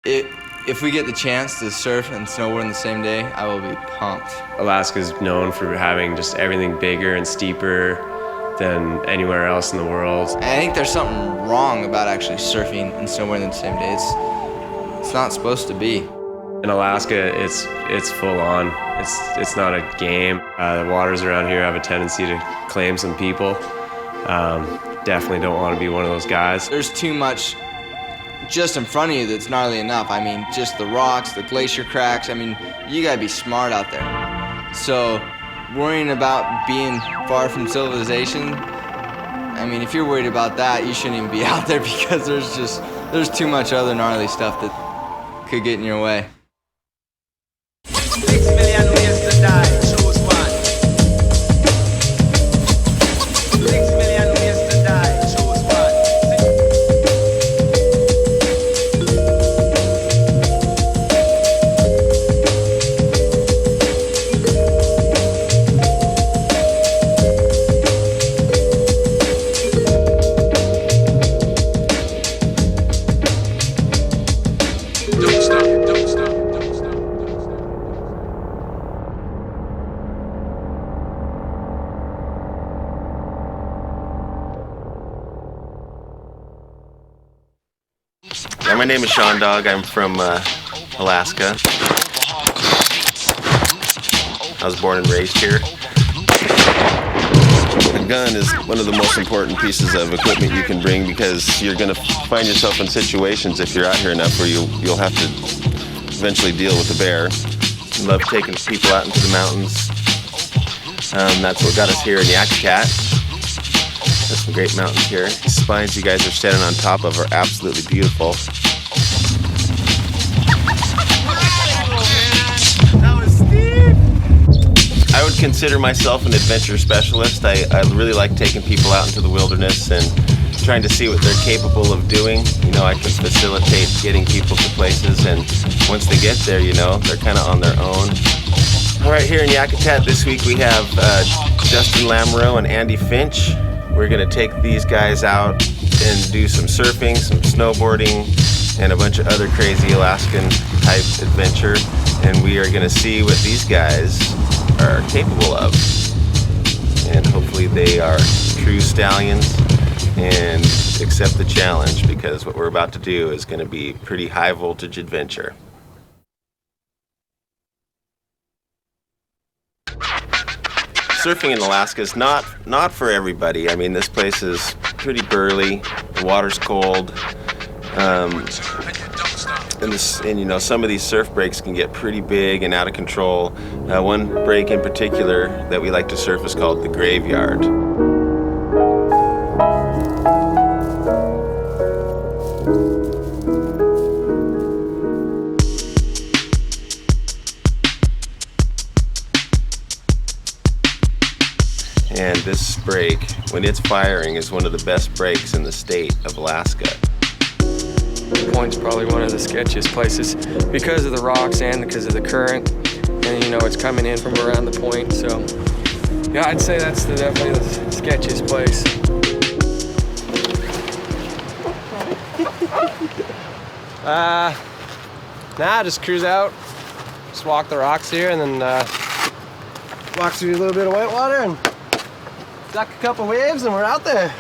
If we get the chance to surf and snowboard in the same day, I will be pumped. Alaska is known for having just everything bigger and steeper than anywhere else in the world. I think there's something wrong about actually surfing and snowboarding the same day. It's not supposed to be. In Alaska, it's full on. It's not a game. The waters around here have a tendency to claim some people. Definitely don't want to be one of those guys. There's too much just in front of you that's gnarly enough. I mean, just the rocks, the glacier cracks. I mean, you gotta be smart out there. So worrying about being far from civilization, I mean, if you're worried about that, you shouldn't even be out there, because there's too much other gnarly stuff that could get in your way. 6 million ways to die, choose one. 6 million ways to die, choose one. Don't stop, don't stop, don't stop. Yeah, my name is Sean Dog. I'm from Alaska. I was born and raised here. A gun is one of the most important pieces of equipment you can bring, because you're going to find yourself in situations, if you're out here enough, where you'll have to eventually deal with a bear. I love taking people out into the mountains. That's what got us here in Yakutat. There's some great mountains here. The spines you guys are standing on top of are absolutely beautiful. That was steep! I would consider myself an adventure specialist. I really like taking people out into the wilderness and trying to see what they're capable of doing. You know, I can facilitate getting people to places, and once they get there, you know, they're kind of on their own. All right, here in Yakutat this week we have Justin Lamoureux and Andy Finch. We're gonna take these guys out and do some surfing, some snowboarding, and a bunch of other crazy Alaskan type adventure. And we are gonna see what these guys are capable of. And hopefully they are true stallions and accept the challenge, because what we're about to do is gonna be pretty high voltage adventure. Surfing in Alaska is not for everybody. I mean, this place is pretty burly. The water's cold, and you know, some of these surf breaks can get pretty big and out of control. One break in particular that we like to surf is called the Graveyard. And this break, when it's firing, is one of the best breaks in the state of Alaska. The point's probably one of the sketchiest places because of the rocks and because of the current. And you know, it's coming in from around the point, so yeah, I'd say that's definitely the sketchiest place. Just cruise out, just walk the rocks here, and then walk through a little bit of whitewater and duck a couple waves, and we're out there.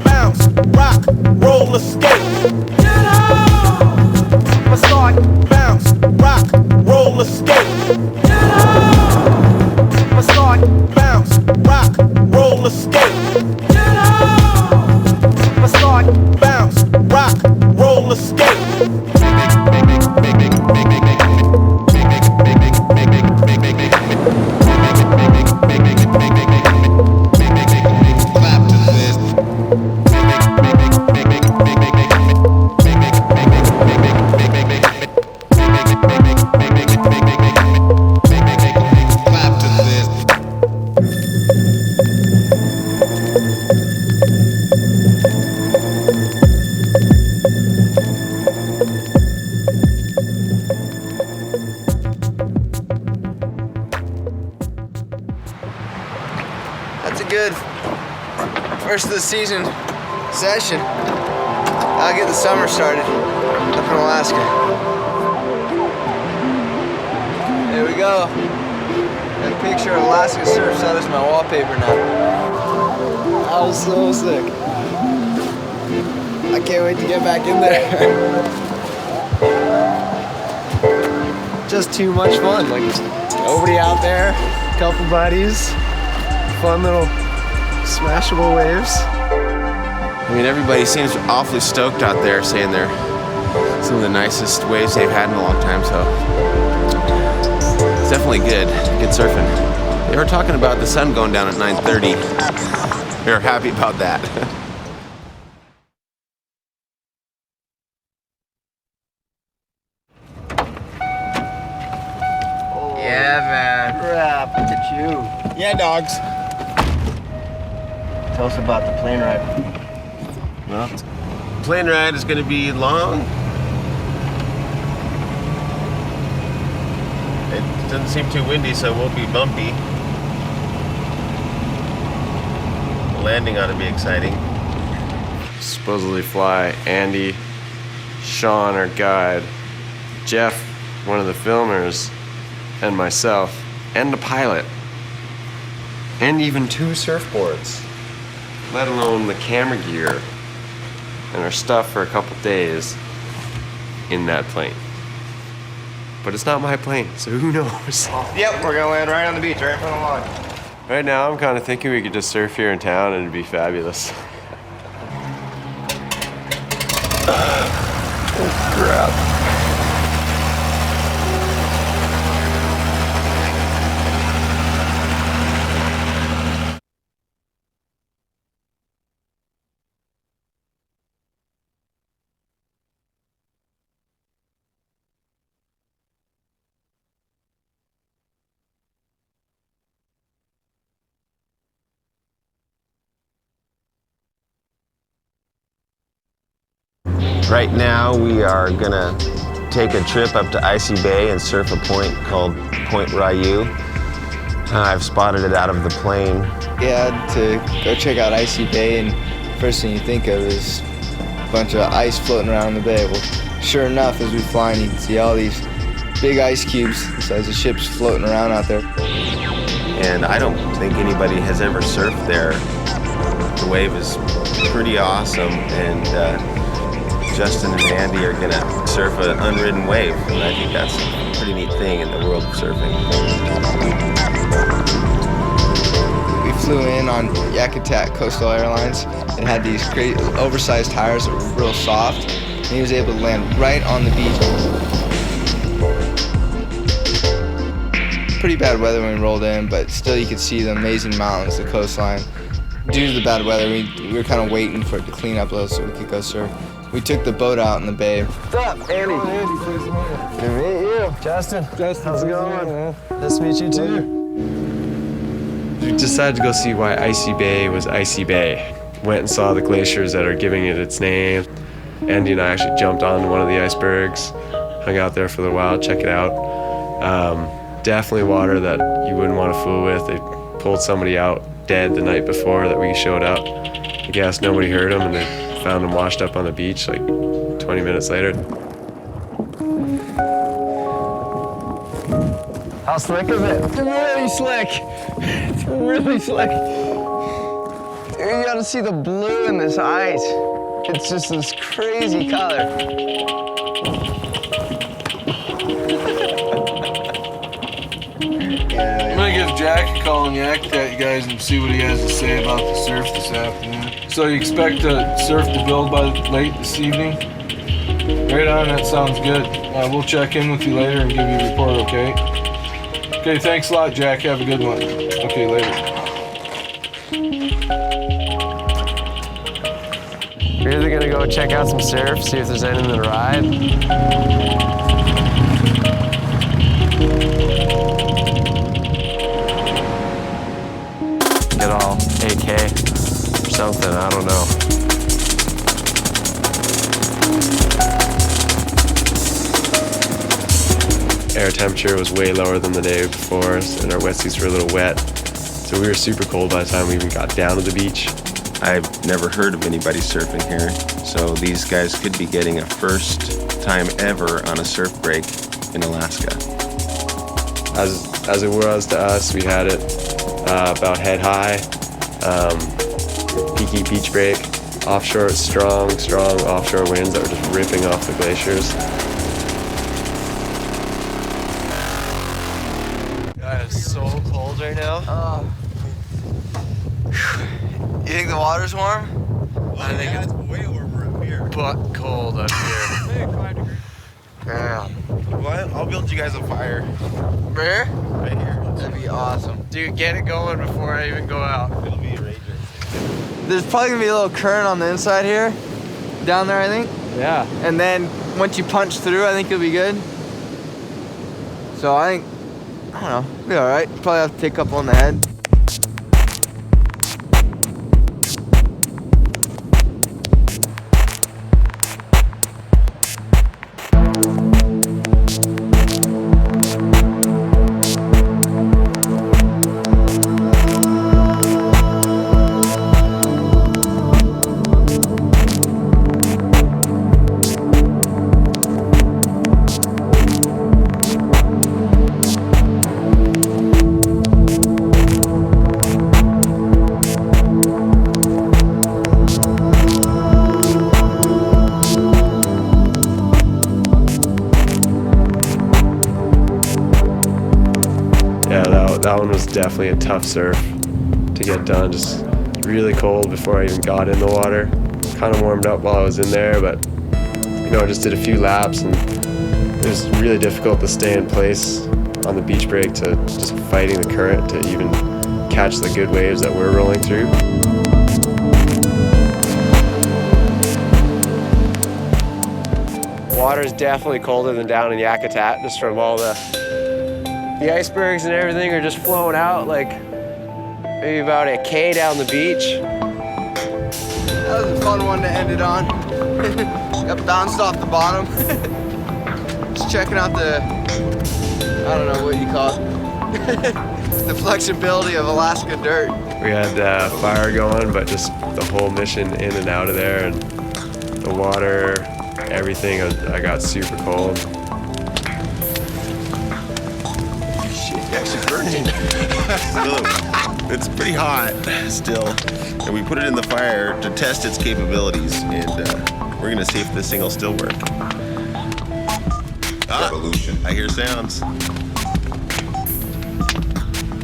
Bounce, rock, roller skate. Get out! good first of the season session. I'll get the summer started up in Alaska. There we go. Got a picture of Alaska surf, so that's my wallpaper now. I was so sick. I can't wait to get back in there. Just too much fun. Like, nobody out there, a couple buddies, fun little smashable waves. I mean, everybody seems awfully stoked out there, saying they're some of the nicest waves they've had in a long time, so it's definitely good surfing. They were talking about the sun going down at 9:30. They were happy about that. Yeah, man. Crap, look at you. Yeah, dogs. Tell us about the plane ride. Well, plane ride is going to be long. It doesn't seem too windy, so it won't be bumpy. The landing ought to be exciting. Supposedly fly Andy, Sean, our guide, Jeff, one of the filmers, and myself, and the pilot, and even 2 surfboards, let alone the camera gear and our stuff for a couple days in that plane. But it's not my plane, so who knows? Yep, we're gonna land right on the beach, right in front of the lawn. Right now, I'm kind of thinking we could just surf here in town and it'd be fabulous. Crap. Right now, we are gonna take a trip up to Icy Bay and surf a point called Point Ryu. I've spotted it out of the plane. Yeah, to go check out Icy Bay, and first thing you think of is a bunch of ice floating around in the bay. Well, sure enough, as we fly in, you can see all these big ice cubes the size of ships floating around out there. And I don't think anybody has ever surfed there. The wave is pretty awesome, and Justin and Andy are gonna surf an unridden wave, and I think that's a pretty neat thing in the world of surfing. We flew in on Yakutat Coastal Airlines and had these great oversized tires that were real soft, and he was able to land right on the beach. Pretty bad weather when we rolled in, but still you could see the amazing mountains, the coastline. Due to the bad weather, we were kind of waiting for it to clean up a little so we could go surf. We took the boat out in the bay. What's up, Andy? Andy, pleased to meet you. Good to meet you. Justin, how's it going? Nice to meet you too. We decided to go see why Icy Bay was Icy Bay. Went and saw the glaciers that are giving it its name. Andy and I actually jumped on one of the icebergs, hung out there for a little while, check it out. Definitely water that you wouldn't want to fool with. They pulled somebody out dead the night before that we showed up. I guess nobody heard him, and they found him washed up on the beach like 20 minutes later. How slick is it? It's really slick. It's really slick. Dude, you gotta see the blue in this ice. It's just this crazy color. I'm gonna give Jack a call and yak at you guys and see what he has to say about the surf this afternoon. So you expect to surf the build by late this evening? Right on, that sounds good. We'll check in with you later and give you a report, okay? Okay, thanks a lot, Jack. Have a good one. Okay, later. We're either gonna go check out some surf, see if there's anything to ride. Get all AK or something, I don't know. Air temperature was way lower than the day before, and our wetsuits were a little wet. So So we were super cold by the time we even got down to the beach. I've never heard of anybody surfing here, so these guys could be getting a first time ever on a surf break in Alaska. As it was to us, we had it about head high, peaky beach break, offshore, strong offshore winds that were just ripping off the glaciers. God, it's so cold right now. You think the water's warm? I think it's way warmer up here. butt cold up here. Yeah. Well, I'll build you guys a fire Where? right here. That'd be awesome. Dude, get it going before I even go out. It'll be raging. There's probably gonna be a little current on the inside here, down there, I think. Yeah. And then once you punch through, I think you'll be good. So I think, I don't know, we'll be all right. Probably have to take a couple on the head. That one was definitely a tough surf to get done. Just really cold before I even got in the water. Kind of warmed up while I was in there, but I just did a few laps and it was really difficult to stay in place on the beach break, to just fighting the current to even catch the good waves that we're rolling through. Water is definitely colder than down in Yakutat, just from all the icebergs and everything are just flowing out like maybe about a K down the beach. That was a fun one to end it on. Got bounced off the bottom. Just checking out the, I don't know what you call it, the flexibility of Alaska dirt. We had fire going, but just the whole mission in and out of there, and the water, everything, I got super cold. Actually burning. It's pretty hot still, and we put it in the fire to test its capabilities, and we're gonna see if this thing will still work. Revolution. I hear sounds.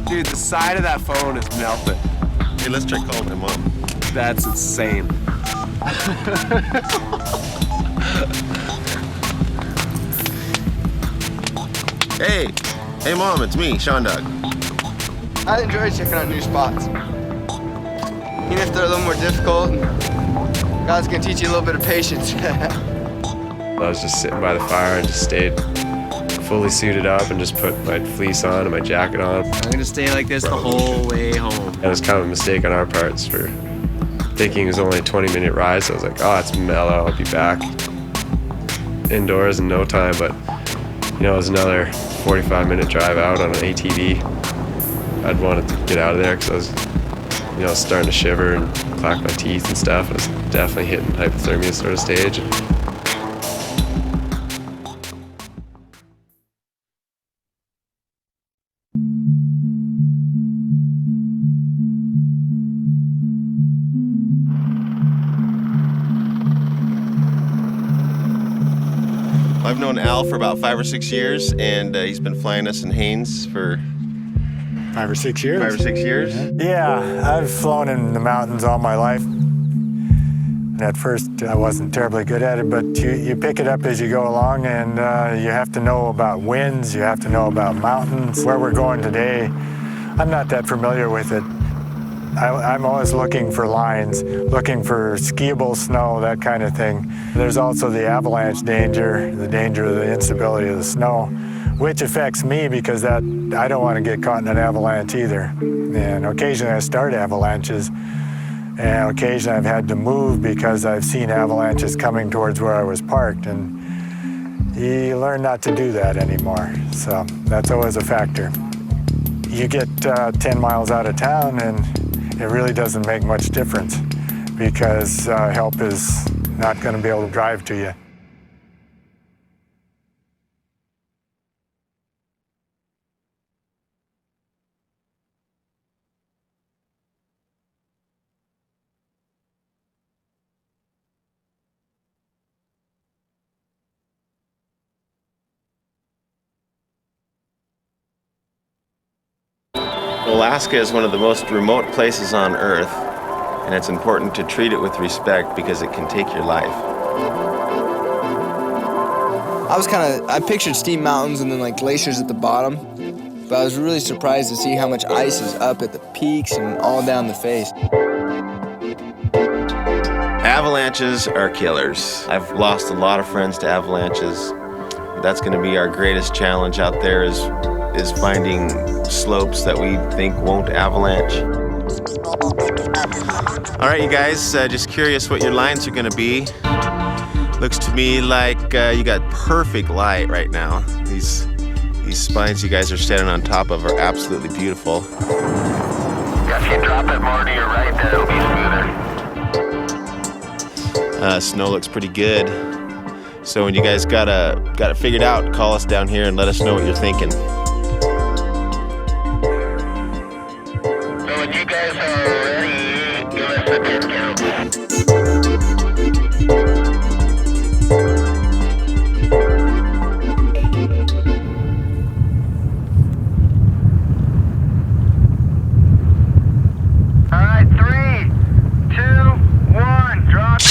Dude, the side of that phone is melting. Hey, let's try calling my mom. That's insane. Hey mom, it's me, Sean Dog. I enjoy checking out new spots. Even if they're a little more difficult, God's gonna teach you a little bit of patience. I was just sitting by the fire and just stayed fully suited up and just put my fleece on and my jacket on. I'm gonna stay like this the whole way home. And it was kind of a mistake on our parts for thinking it was only a 20-minute ride, so I was like, oh, it's mellow, I'll be back indoors in no time. But it was another 45-minute drive out on an ATV. I'd wanted to get out of there because I was, starting to shiver and clack my teeth and stuff. I was definitely hitting hypothermia sort of stage. I've known Al for about 5 or 6 years, and he's been flying us in Haines for 5 or 6 years. 5 or 6 years. Yeah, I've flown in the mountains all my life. And at first, I wasn't terribly good at it, but you pick it up as you go along, and you have to know about winds, you have to know about mountains. Where we're going today, I'm not that familiar with it. I'm always looking for lines, looking for skiable snow, that kind of thing. There's also the avalanche danger, the danger of the instability of the snow, which affects me because I don't want to get caught in an avalanche either. And occasionally I start avalanches, and occasionally I've had to move because I've seen avalanches coming towards where I was parked, and you learn not to do that anymore. So that's always a factor. You get 10 miles out of town and it really doesn't make much difference because help is not going to be able to drive to you. Alaska is one of the most remote places on Earth, and it's important to treat it with respect because it can take your life. I pictured steep mountains and then like glaciers at the bottom, but I was really surprised to see how much ice is up at the peaks and all down the face. Avalanches are killers. I've lost a lot of friends to avalanches. That's going to be our greatest challenge out there is finding slopes that we think won't avalanche. All right, you guys, just curious what your lines are gonna be. Looks to me like you got perfect light right now. These spines you guys are standing on top of are absolutely beautiful. If you drop it more to your right, then it'll be smoother. Snow looks pretty good. So when you guys got it figured out, call us down here and let us know what you're thinking. When you guys are ready, give us a 10 count. All right, 3, 2, 1, drop it.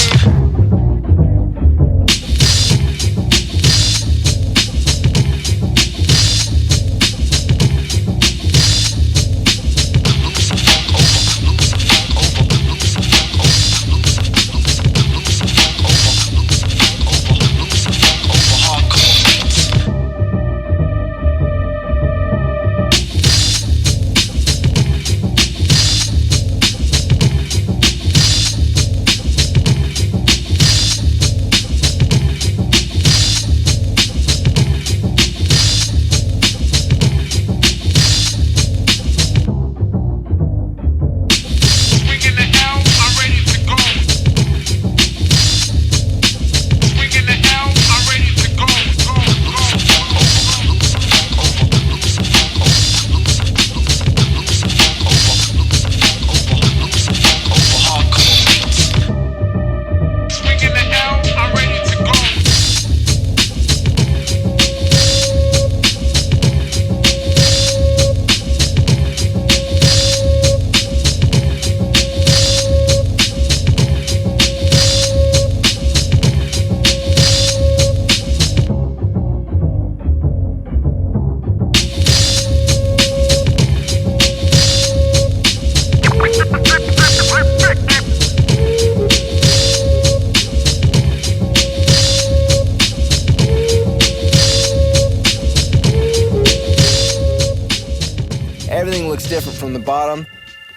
Everything looks different from the bottom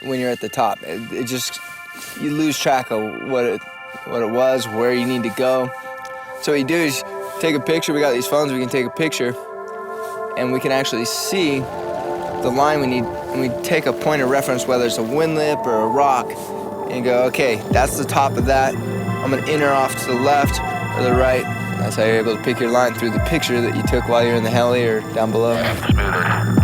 when you're at the top. It just, you lose track of what it was, where you need to go. So what you do is take a picture. We got these phones, we can take a picture, and we can actually see the line we need, and we take a point of reference, whether it's a wind lip or a rock, and go, okay, that's the top of that. I'm gonna enter off to the left or the right. That's how you're able to pick your line through the picture that you took while you're in the heli or down below. Smoother.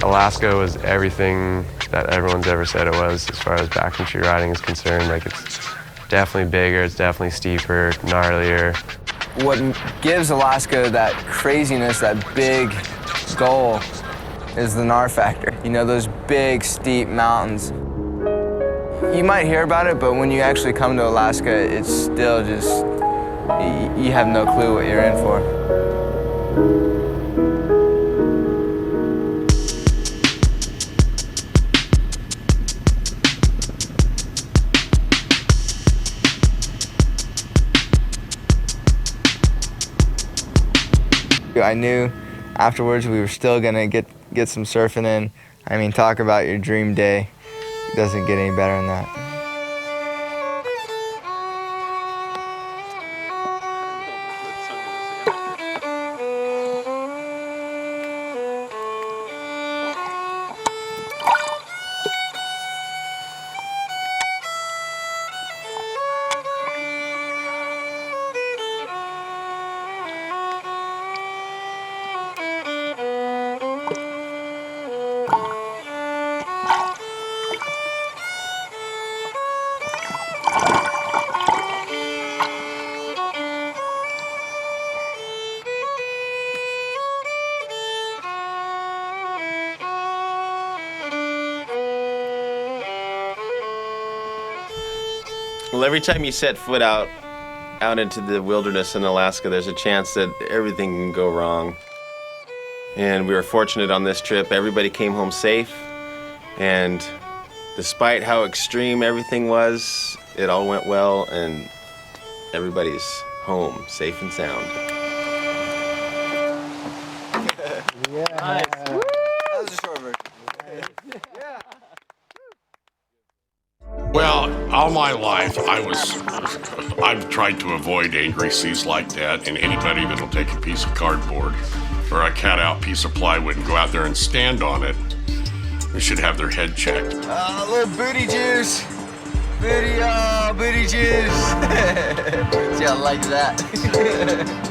Alaska was everything that everyone's ever said it was as far as backcountry riding is concerned. Like, it's definitely bigger, it's definitely steeper, gnarlier. What gives Alaska that craziness, that big goal, is the gnar factor. You know, those big, steep mountains. You might hear about it, but when you actually come to Alaska, it's still just, you have no clue what you're in for. I knew afterwards we were still gonna get some surfing in. I mean, talk about your dream day. It doesn't get any better than that. Well, every time you set foot out into the wilderness in Alaska, there's a chance that everything can go wrong. And we were fortunate on this trip. Everybody came home safe, and despite how extreme everything was, it all went well, and everybody's home, safe and sound. Yeah. Nice. That was a short version. Yeah. Well, all my life, I've tried to avoid angry seas like that, and anybody that'll take a piece of cardboard or a cut-out piece of plywood and go out there and stand on it, they should have their head checked. A little booty juice. Booty juice. See, I like that.